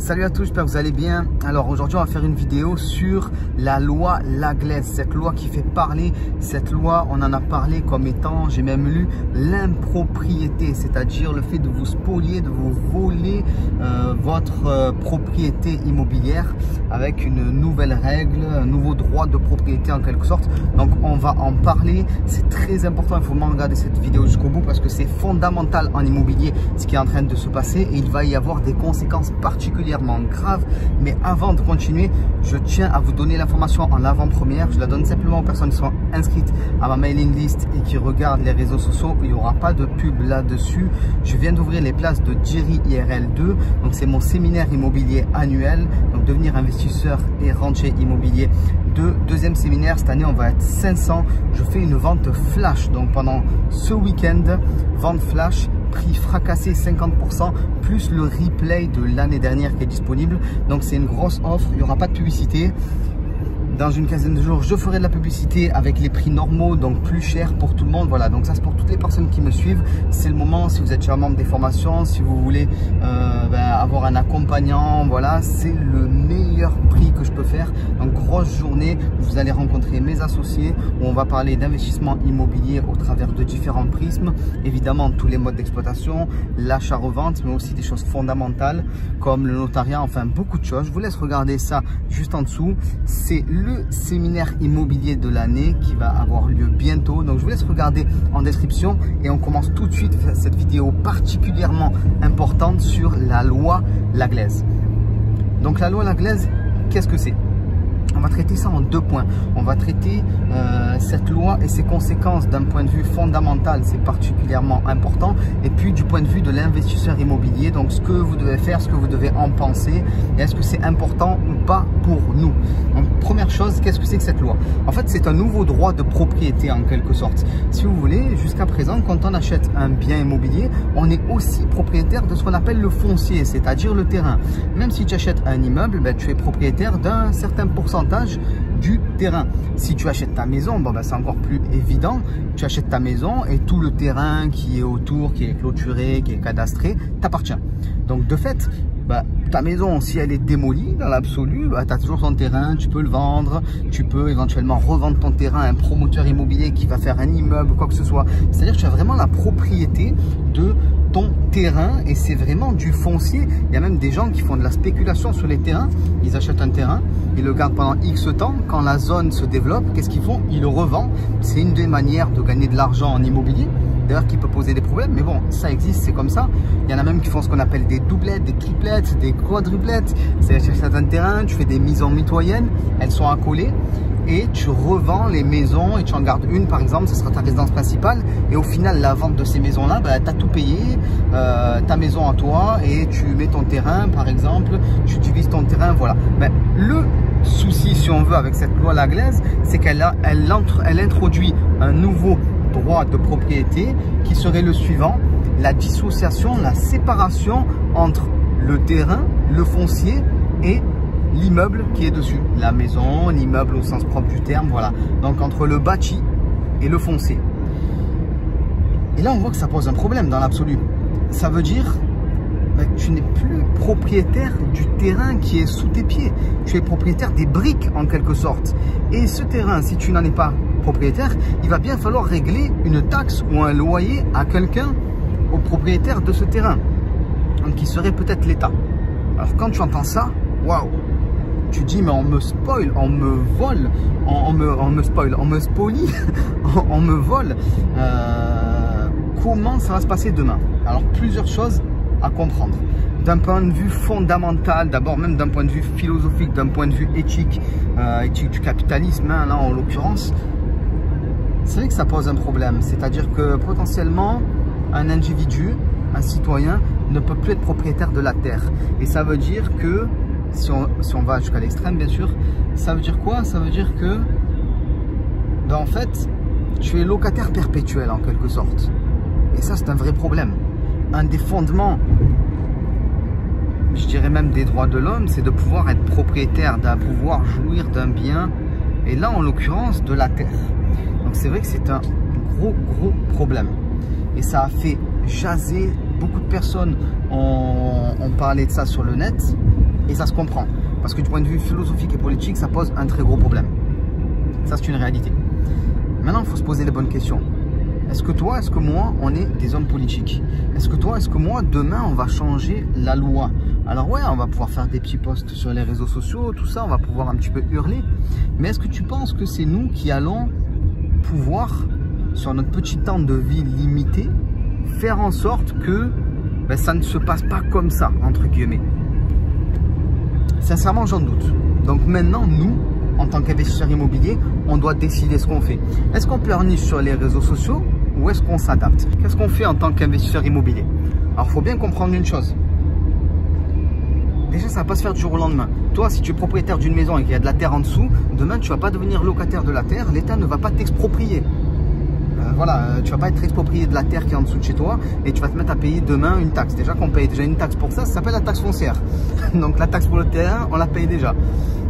Salut à tous, j'espère que vous allez bien. Alors aujourd'hui on va faire une vidéo sur la loi Laglaise, cette loi qui fait parler. Cette loi, on en a parlé comme étant, j'ai même lu, l'impropriété, c'est-à-dire le fait de vous spolier, de vous voler votre propriété immobilière avec une nouvelle règle, un nouveau droit de propriété en quelque sorte. Donc on va en parler, c'est très important, il faut vraiment regarder cette vidéo jusqu'au bout parce que c'est fondamental en immobilier ce qui est en train de se passer et il va y avoir des conséquences particulières grave. Mais avant de continuer, je tiens à vous donner l'information en avant-première. Je la donne simplement aux personnes qui sont inscrites à ma mailing list et qui regardent les réseaux sociaux. Il n'y aura pas de pub là-dessus. Je viens d'ouvrir les places de Jiri IRL 2. Donc c'est mon séminaire immobilier annuel. Donc devenir investisseur et rentier immobilier 2. Deuxième séminaire, cette année on va être 500. Je fais une vente flash. Donc pendant ce week-end, vente flash, prix fracassé 50%, plus le replay de l'année dernière qui est disponible. Donc c'est une grosse offre, il n'y aura pas de publicité. Dans une quinzaine de jours, je ferai de la publicité avec les prix normaux, donc plus cher pour tout le monde. Voilà, donc ça c'est pour toutes les personnes qui me suivent. C'est le moment, si vous êtes déjà membre des formations, si vous voulez avoir un accompagnant, voilà, c'est le meilleur prix que je peux faire. Donc grosse journée où vous allez rencontrer mes associés, où on va parler d'investissement immobilier au travers de différents prismes. Évidemment, tous les modes d'exploitation, l'achat-revente, mais aussi des choses fondamentales comme le notariat, enfin beaucoup de choses. Je vous laisse regarder ça juste en dessous. C'est le séminaire immobilier de l'année qui va avoir lieu bientôt. Donc je vous laisse regarder en description et on commence tout de suite cette vidéo particulièrement importante sur la loi Laglaise. Donc la loi Laglaise, qu'est-ce que c'est? On va traiter ça en deux points. On va traiter cette loi et ses conséquences d'un point de vue fondamental, c'est particulièrement important. Et puis du point de vue de l'investisseur immobilier, donc ce que vous devez faire, ce que vous devez en penser et est-ce que c'est important ou pas pour nous. Donc première chose, qu'est-ce que c'est que cette loi? En fait, c'est un nouveau droit de propriété en quelque sorte. Si vous voulez, jusqu'à présent, quand on achète un bien immobilier, on est aussi propriétaire de ce qu'on appelle le foncier, c'est-à-dire le terrain. Même si tu achètes un immeuble, ben, tu es propriétaire d'un certain pourcentage du terrain. Si tu achètes ta maison, bon, ben, c'est encore plus évident. Tu achètes ta maison et tout le terrain qui est autour, qui est clôturé, qui est cadastré, t'appartient. Donc de fait, ta maison, si elle est démolie dans l'absolu, tu as toujours ton terrain, tu peux le vendre, tu peux éventuellement revendre ton terrain à un promoteur immobilier qui va faire un immeuble, quoi que ce soit. C'est-à-dire que tu as vraiment la propriété de ton terrain et c'est vraiment du foncier. Il y a même des gens qui font de la spéculation sur les terrains. Ils achètent un terrain, ils le gardent pendant X temps. Quand la zone se développe, qu'est-ce qu'ils font? Ils le revendent. C'est une des manières de gagner de l'argent en immobilier. D'ailleurs, qui peut poser des problèmes, mais bon, ça existe, c'est comme ça. Il y en a même qui font ce qu'on appelle des doublettes, des triplettes, des quadruplettes. C'est-à-dire sur un terrain, tu fais des maisons mitoyennes, elles sont accolées et tu revends les maisons et tu en gardes une par exemple, ce sera ta résidence principale et au final la vente de ces maisons-là, tu as tout payé, ta maison à toi et tu mets ton terrain par exemple, tu divises ton terrain, voilà. Mais le souci, si on veut, avec cette loi Laglaise, c'est qu'elle introduit un nouveau droit de propriété qui serait le suivant: la dissociation, la séparation entre le terrain, le foncier et l'immeuble qui est dessus, la maison, l'immeuble au sens propre du terme, voilà. Donc entre le bâti et le foncier. Et là on voit que ça pose un problème dans l'absolu. Ça veut dire que tu n'es plus propriétaire du terrain qui est sous tes pieds. Tu es propriétaire des briques en quelque sorte. Et ce terrain, si tu n'en es pas propriétaire, il va bien falloir régler une taxe ou un loyer à quelqu'un, au propriétaire de ce terrain, donc qui serait peut-être l'État. Alors quand tu entends ça, waouh, tu dis mais on me spoil, on me vole, on me spoil, on me spolie, on me vole. Comment ça va se passer demain? Alors plusieurs choses à comprendre. D'un point de vue fondamental, d'abord même d'un point de vue philosophique, d'un point de vue éthique, éthique du capitalisme, hein, là en l'occurrence, c'est vrai que ça pose un problème. C'est-à-dire que potentiellement un individu, un citoyen ne peut plus être propriétaire de la terre. Et ça veut dire que si on va jusqu'à l'extrême, bien sûr, ça veut dire quoi? Ça veut dire que, en fait, tu es locataire perpétuel en quelque sorte. Et ça, c'est un vrai problème. Un des fondements, je dirais même des droits de l'homme, c'est de pouvoir être propriétaire, de pouvoir jouir d'un bien, et là, en l'occurrence, de la terre. Donc, c'est vrai que c'est un gros problème. Et ça a fait jaser beaucoup de personnes. On parlait de ça sur le net. et ça se comprend. Parce que du point de vue philosophique et politique, ça pose un très gros problème. Ça, c'est une réalité. Maintenant, il faut se poser les bonnes questions. Est-ce que toi, est-ce que moi, on est des hommes politiques? Est-ce que toi, est-ce que moi, demain, on va changer la loi? Alors ouais, on va pouvoir faire des petits posts sur les réseaux sociaux, tout ça, on va pouvoir un petit peu hurler. Mais est-ce que tu penses que c'est nous qui allons pouvoir, sur notre petit temps de vie limité, faire en sorte que ça ne se passe pas comme ça, entre guillemets? Sincèrement, j'en doute. Donc maintenant, nous, en tant qu'investisseurs immobiliers, on doit décider ce qu'on fait. Est-ce qu'on pleurniche sur les réseaux sociaux ou est-ce qu'on s'adapte? Qu'est-ce qu'on fait en tant qu'investisseur immobilier? Alors, il faut bien comprendre une chose. Déjà, ça ne va pas se faire du jour au lendemain. Toi, si tu es propriétaire d'une maison et qu'il y a de la terre en dessous, demain, tu ne vas pas devenir locataire de la terre. L'État ne va pas t'exproprier. Tu vas pas être exproprié de la terre qui est en dessous de chez toi et tu vas te mettre à payer demain une taxe. Déjà qu'on paye déjà une taxe pour ça, ça s'appelle la taxe foncière. Donc la taxe pour le terrain, on la paye déjà.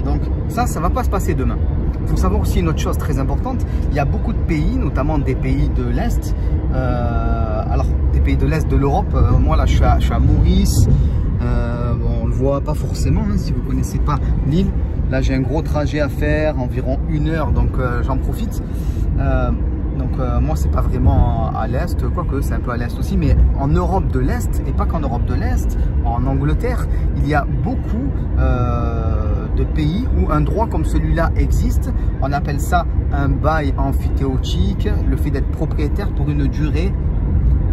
Donc ça va pas se passer demain. Il faut savoir aussi une autre chose très importante. Il y a beaucoup de pays, notamment des pays de l'Est. Alors des pays de l'Est de l'Europe. Moi là, je suis à Maurice. On le voit pas forcément hein, si vous connaissez pas l'île. Là, j'ai un gros trajet à faire, environ 1 heure, donc j'en profite. Moi, c'est pas vraiment à l'Est, quoique c'est un peu à l'Est aussi, mais en Europe de l'Est, et pas qu'en Europe de l'Est, en Angleterre, il y a beaucoup de pays où un droit comme celui-là existe. On appelle ça un bail emphytéotique, le fait d'être propriétaire pour une durée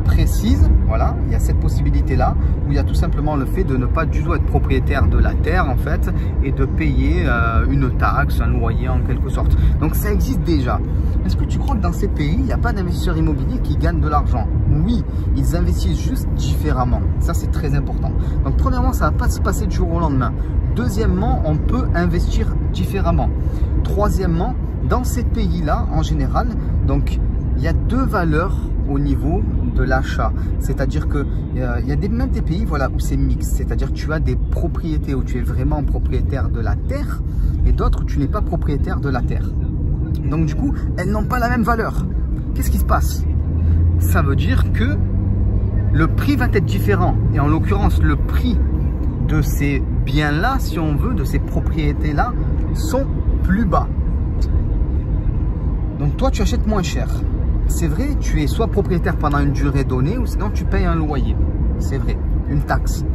précise. Voilà, il y a cette possibilité-là, où il y a tout simplement le fait de ne pas du tout être propriétaire de la terre, en fait, et de payer une taxe, un loyer en quelque sorte. Donc ça existe déjà. Est-ce que tu crois que dans ces pays, il n'y a pas d'investisseurs immobiliers qui gagnent de l'argent? Oui, ils investissent juste différemment. Ça, c'est très important. Donc, premièrement, ça ne va pas se passer du jour au lendemain. Deuxièmement, on peut investir différemment. Troisièmement, dans ces pays-là, en général, donc, il y a 2 valeurs au niveau de l'achat. C'est-à-dire que il y a même des pays où c'est mixte. C'est-à-dire que tu as des propriétés où tu es vraiment propriétaire de la terre et d'autres où tu n'es pas propriétaire de la terre. Donc du coup, elles n'ont pas la même valeur. Qu'est-ce qui se passe? Ça veut dire que le prix va être différent. Et en l'occurrence, le prix de ces biens-là, si on veut, de ces propriétés-là, sont plus bas. Donc toi, tu achètes moins cher. C'est vrai, tu es soit propriétaire pendant une durée donnée ou sinon tu payes un loyer. C'est vrai, une taxe.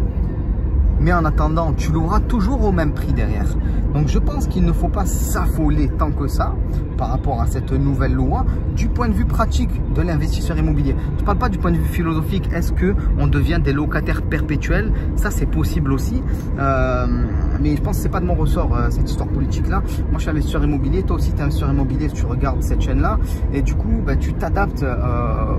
Mais en attendant, tu loueras toujours au même prix derrière. Donc je pense qu'il ne faut pas s'affoler tant que ça par rapport à cette nouvelle loi du point de vue pratique de l'investisseur immobilier. Je ne parle pas du point de vue philosophique. Est-ce qu'on devient des locataires perpétuels? Ça, c'est possible aussi. Mais je pense que ce n'est pas de mon ressort, cette histoire politique-là. Moi, je suis investisseur immobilier. Toi aussi, tu es investisseur immobilier. Tu regardes cette chaîne-là. Et du coup, tu t'adaptes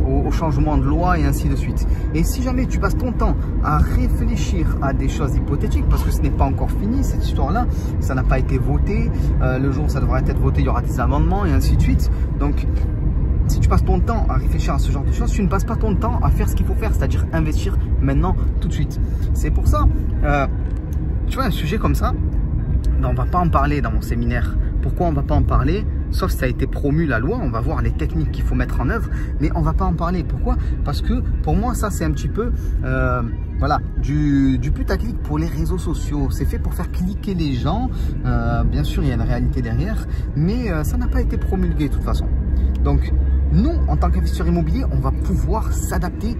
au changement de loi et ainsi de suite. Et si jamais tu passes ton temps à réfléchir à des choses hypothétiques, parce que ce n'est pas encore fini, cette histoire-là, ça n'a pas été voté. Le jour où ça devra être voté, il y aura des amendements et ainsi de suite. Donc, si tu passes ton temps à réfléchir à ce genre de choses, tu ne passes pas ton temps à faire ce qu'il faut faire, c'est-à-dire investir maintenant, tout de suite. C'est pour ça, tu vois, un sujet comme ça, on ne va pas en parler dans mon séminaire. Pourquoi on ne va pas en parler? Sauf si ça a été promu la loi, on va voir les techniques qu'il faut mettre en œuvre, mais on ne va pas en parler. Pourquoi? Parce que pour moi, ça c'est un petit peu du putaclic pour les réseaux sociaux. C'est fait pour faire cliquer les gens. Bien sûr, il y a une réalité derrière, mais ça n'a pas été promulgué de toute façon. Donc, nous, en tant qu'investisseurs immobiliers, on va pouvoir s'adapter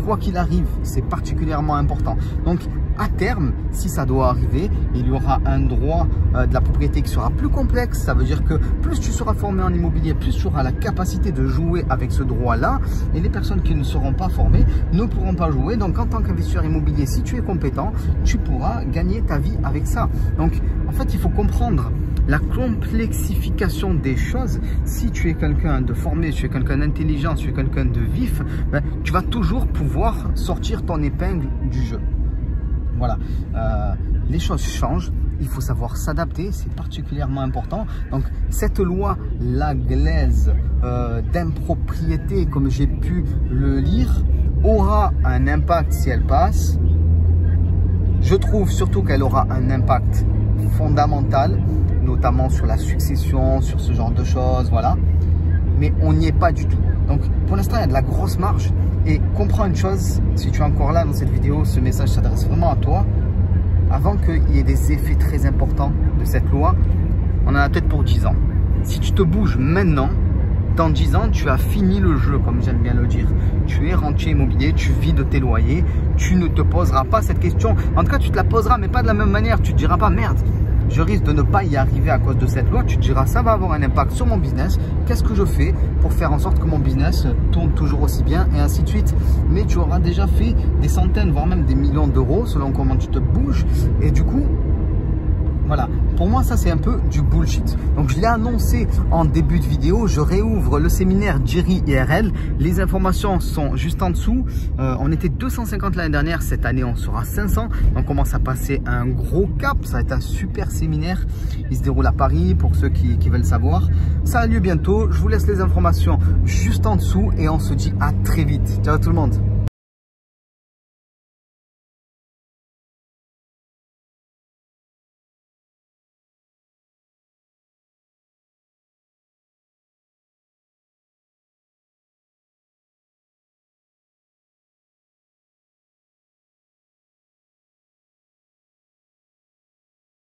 quoi qu'il arrive. C'est particulièrement important. Donc, à terme, si ça doit arriver, il y aura un droit de la propriété qui sera plus complexe. Ça veut dire que plus tu seras formé en immobilier, plus tu auras la capacité de jouer avec ce droit-là. Et les personnes qui ne seront pas formées ne pourront pas jouer. Donc, en tant qu'investisseur immobilier, si tu es compétent, tu pourras gagner ta vie avec ça. Donc, en fait, il faut comprendre la complexification des choses. Si tu es quelqu'un de formé, si tu es quelqu'un d'intelligent, si tu es quelqu'un de vif, tu vas toujours pouvoir sortir ton épingle du jeu. Voilà, les choses changent, il faut savoir s'adapter, c'est particulièrement important. Donc cette loi Laglaise d'impropriété, comme j'ai pu le lire, aura un impact si elle passe. Je trouve surtout qu'elle aura un impact fondamental, notamment sur la succession, sur ce genre de choses, voilà. Mais on n'y est pas du tout. Donc pour l'instant, il y a de la grosse marge. Et comprends une chose, si tu es encore là dans cette vidéo, ce message s'adresse vraiment à toi. avant qu'il y ait des effets très importants de cette loi, on en a peut-être pour 10 ans. Si tu te bouges maintenant, dans 10 ans, tu as fini le jeu, comme j'aime bien le dire. Tu es rentier immobilier, tu vis de tes loyers, tu ne te poseras pas cette question. En tout cas, tu te la poseras, mais pas de la même manière. Tu ne te diras pas, merde, je risque de ne pas y arriver à cause de cette loi. Tu te diras, ça va avoir un impact sur mon business. Qu'est-ce que je fais pour faire en sorte que mon business tourne toujours aussi bien, et ainsi de suite. Mais tu auras déjà fait des centaines, voire même des millions d'euros, selon comment tu te bouges. Et du coup, voilà, pour moi ça c'est un peu du bullshit. Donc je l'ai annoncé en début de vidéo, je réouvre le séminaire Jiri IRL. Les informations sont juste en dessous. On était 250 l'année dernière, cette année on sera 500. On commence à passer un gros cap, ça va être un super séminaire. Il se déroule à Paris pour ceux qui veulent savoir. Ça a lieu bientôt, je vous laisse les informations juste en dessous et on se dit à très vite. Ciao tout le monde.